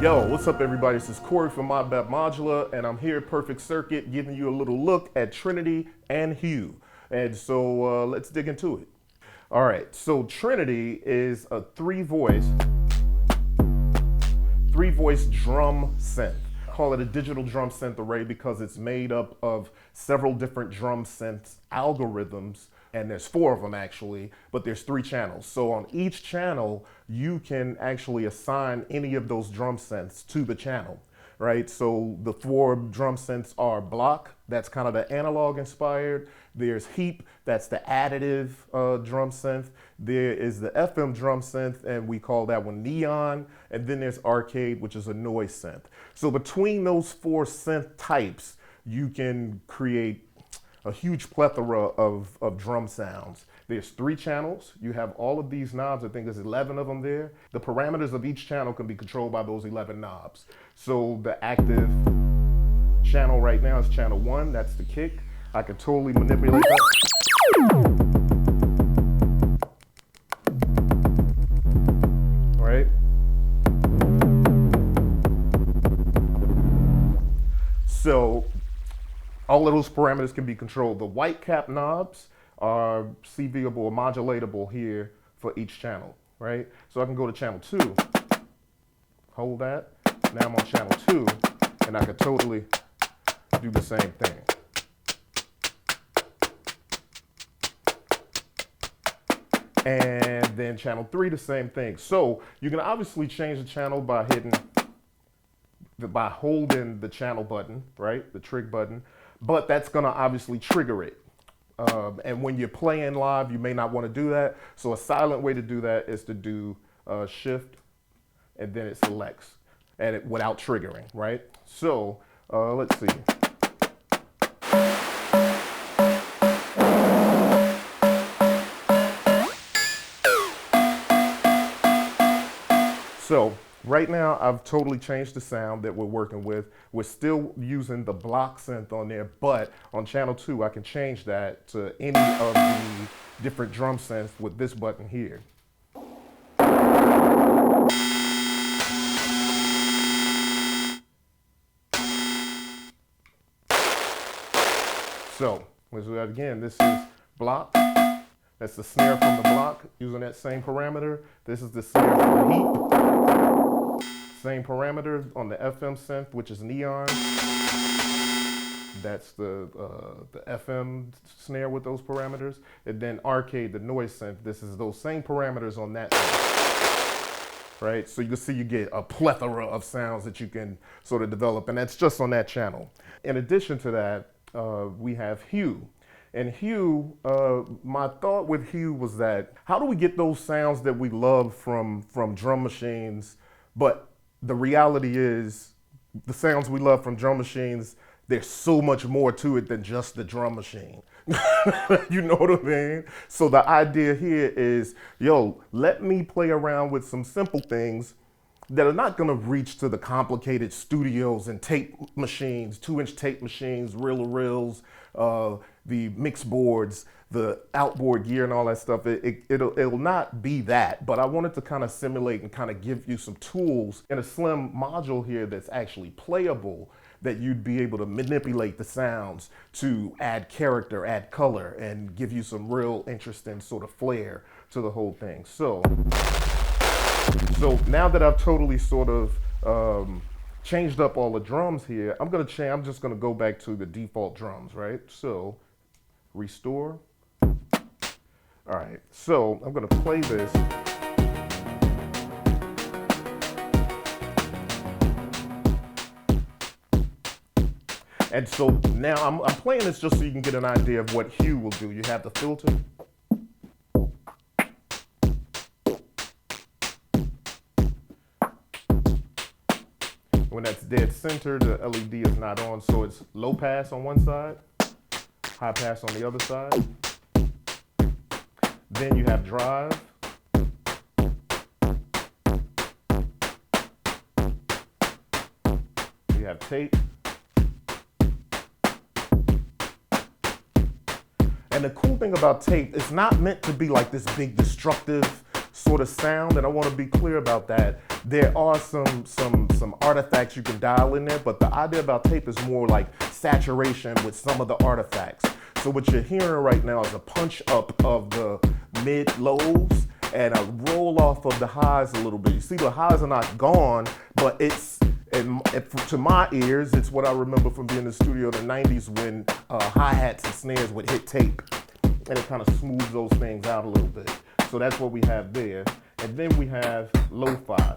Yo, what's up everybody? This is Corry from Modbap Modular, and I'm here at Perfect Circuit giving you a little look at Trinity and Hue. And so let's dig into it. All right, so Trinity is a three-voice drum synth. I call it a digital drum synth array because it's made up of several different drum synths algorithms, and there's 4 of them actually, but there's 3 channels. So on each channel, you can actually assign any of those drum synths to the channel, right? So the 4 drum synths are block, that's kind of the analog inspired. There's heap, that's the additive drum synth. There is the FM drum synth, and we call that one neon. And then there's arcade, which is a noise synth. So between those 4 synth types, you can create a huge plethora of drum sounds. There's 3 channels. You have all of these knobs. I think there's 11 of them there. The parameters of each channel can be controlled by those 11 knobs. So the active channel right now is channel 1. That's the kick. I can totally manipulate that. All right. So all of those parameters can be controlled. The white cap knobs are CVable or modulatable here for each channel, right? So I can go to channel 2, hold that. Now I'm on channel 2, and I can totally do the same thing. And then channel 3, the same thing. So you can obviously change the channel by holding the channel button, right? The trig button. But that's gonna obviously trigger it. And when you're playing live, you may not wanna do that. So a silent way to do that is to do shift, and then it selects, and without triggering, right? So let's see. So right now, I've totally changed the sound that we're working with. We're still using the block synth on there, but on channel 2, I can change that to any of the different drum synths with this button here. So let's do that again. This is block. That's the snare from the block, using that same parameter. This is the snare from the heap. Same parameter on the FM synth, which is neon. That's the FM snare with those parameters. And then arcade, the noise synth. This is those same parameters on that synth. Right? So you can see you get a plethora of sounds that you can sort of develop, and that's just on that channel. In addition to that, we have Hue. And Hue, my thought with Hue was that, how do we get those sounds that we love from drum machines? But the reality is, the sounds we love from drum machines, there's so much more to it than just the drum machine. You know what I mean? So the idea here is, yo, let me play around with some simple things that are not gonna reach to the complicated studios and tape machines, 2-inch tape machines, reel-to-reels, the mix boards, the outboard gear and all that stuff. It'll not be that, but I wanted to kind of simulate and kind of give you some tools in a slim module here that's actually playable, that you'd be able to manipulate the sounds to add character, add color, and give you some real interesting sort of flair to the whole thing. So now that I've totally sort of changed up all the drums here, I'm just gonna go back to the default drums, right? So restore. All right, so I'm gonna play this. And so now I'm playing this just so you can get an idea of what Hue will do. You have the filter. When that's dead center, the LED is not on, so it's low pass on one side, high pass on the other side. Then you have drive. You have tape. And the cool thing about tape, it's not meant to be like this big destructive sort of sound, and I want to be clear about that. There are some artifacts you can dial in there, but the idea about tape is more like saturation with some of the artifacts. So what you're hearing right now is a punch up of the mid lows and a roll off of the highs a little bit. You see, the highs are not gone, but it's, to my ears, it's what I remember from being in the studio in the 90s when hi-hats and snares would hit tape, and it kind of smooths those things out a little bit. So that's what we have there. And then we have lo-fi.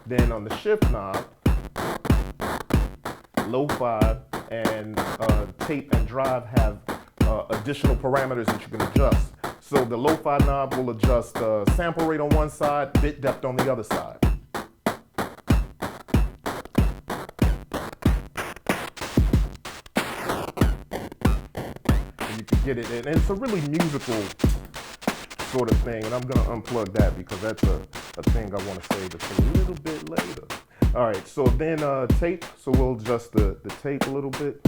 Then on the shift knob, lo-fi and tape and drive have additional parameters that you can adjust. So the lo-fi knob will adjust sample rate on one side, bit depth on the other side. And you can get it in. And it's a really musical sort of thing. And I'm going to unplug that because that's a thing I want to save it for a little bit later. All right, so then tape. So we'll adjust the tape a little bit.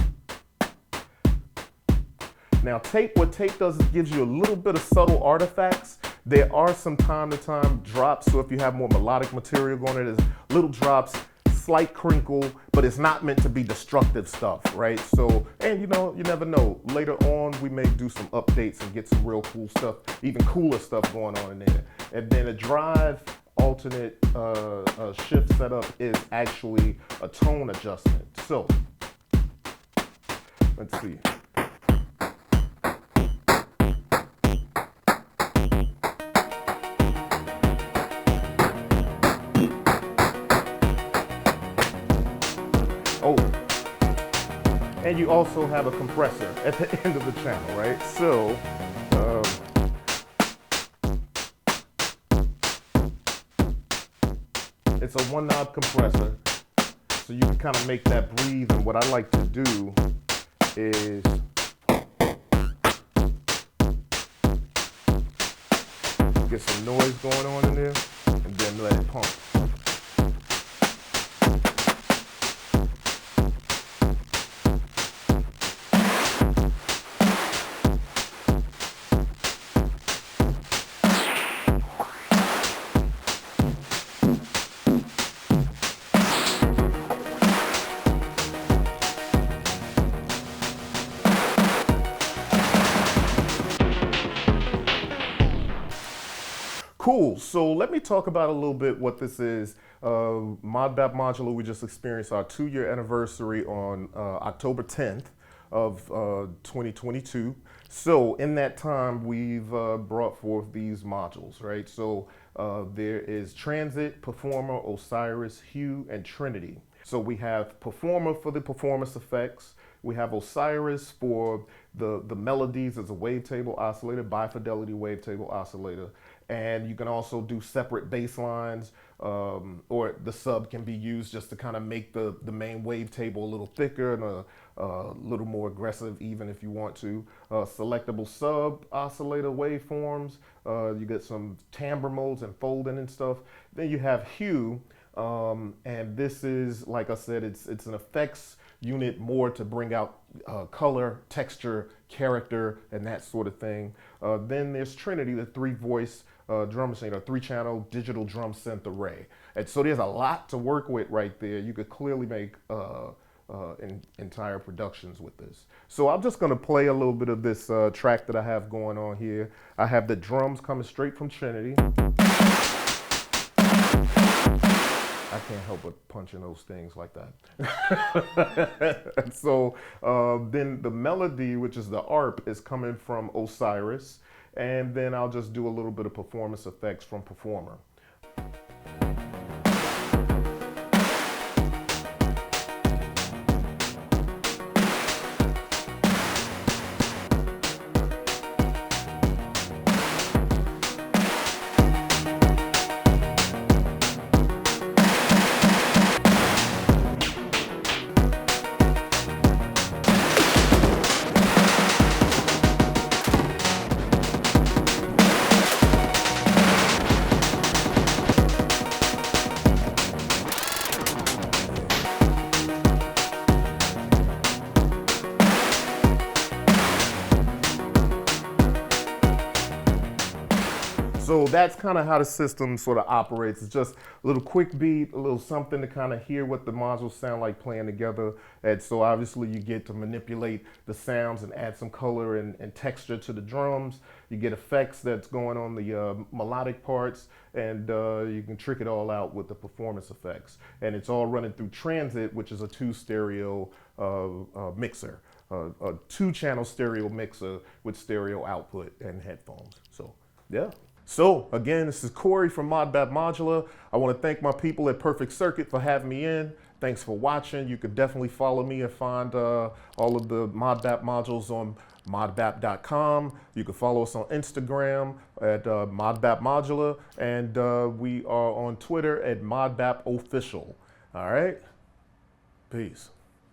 Now tape, what tape does is it gives you a little bit of subtle artifacts. There are some time to time drops, so if you have more melodic material going in, there's little drops, slight crinkle, but it's not meant to be destructive stuff, right? So, and you know, you never know. Later on, we may do some updates and get some real cool stuff, even cooler stuff going on in there. And then a drive alternate shift setup is actually a tone adjustment. So, let's see. Oh, and you also have a compressor at the end of the channel, right? So, it's a one knob compressor, so you can kind of make that breathe. And what I like to do is get some noise going on in there and then let it pump. Cool, so let me talk about a little bit what this is. Modbap Modular, we just experienced our 2-year anniversary on October 10th of 2022. So in that time, we've brought forth these modules, right? So there is Transit, Performer, Osiris, Hue, and Trinity. So we have Performer for the performance effects. We have Osiris for the melodies as a wavetable oscillator, bi-fidelity wavetable oscillator. And you can also do separate bass lines, or the sub can be used just to kind of make the main wavetable a little thicker and a little more aggressive even if you want to. Selectable sub oscillator waveforms. You get some timbre modes and folding and stuff. Then you have Hue, and this is, like I said, it's an effects unit more to bring out color, texture, character, and that sort of thing. Then there's Trinity, the 3-voice drum machine, or 3-channel digital drum synth array. And so there's a lot to work with right there. You could clearly make entire productions with this. So I'm just gonna play a little bit of this track that I have going on here. I have the drums coming straight from Trinity. I can't help but punching those things like that. So then the melody, which is the ARP, is coming from Osiris. And then I'll just do a little bit of performance effects from Performer. So that's kind of how the system sort of operates. It's just a little quick beat, a little something to kind of hear what the modules sound like playing together. And so obviously you get to manipulate the sounds and add some color and texture to the drums. You get effects that's going on the melodic parts, and you can trick it all out with the performance effects. And it's all running through Transit, which is a 2-stereo mixer, a 2-channel stereo mixer with stereo output and headphones. So, yeah. So again, this is Corey from Modbap Modular. I want to thank my people at Perfect Circuit for having me in. Thanks for watching. You could definitely follow me and find all of the Modbap modules on modbap.com. You can follow us on Instagram at Modbap Modular, and we are on Twitter at Modbap Official. All right, peace.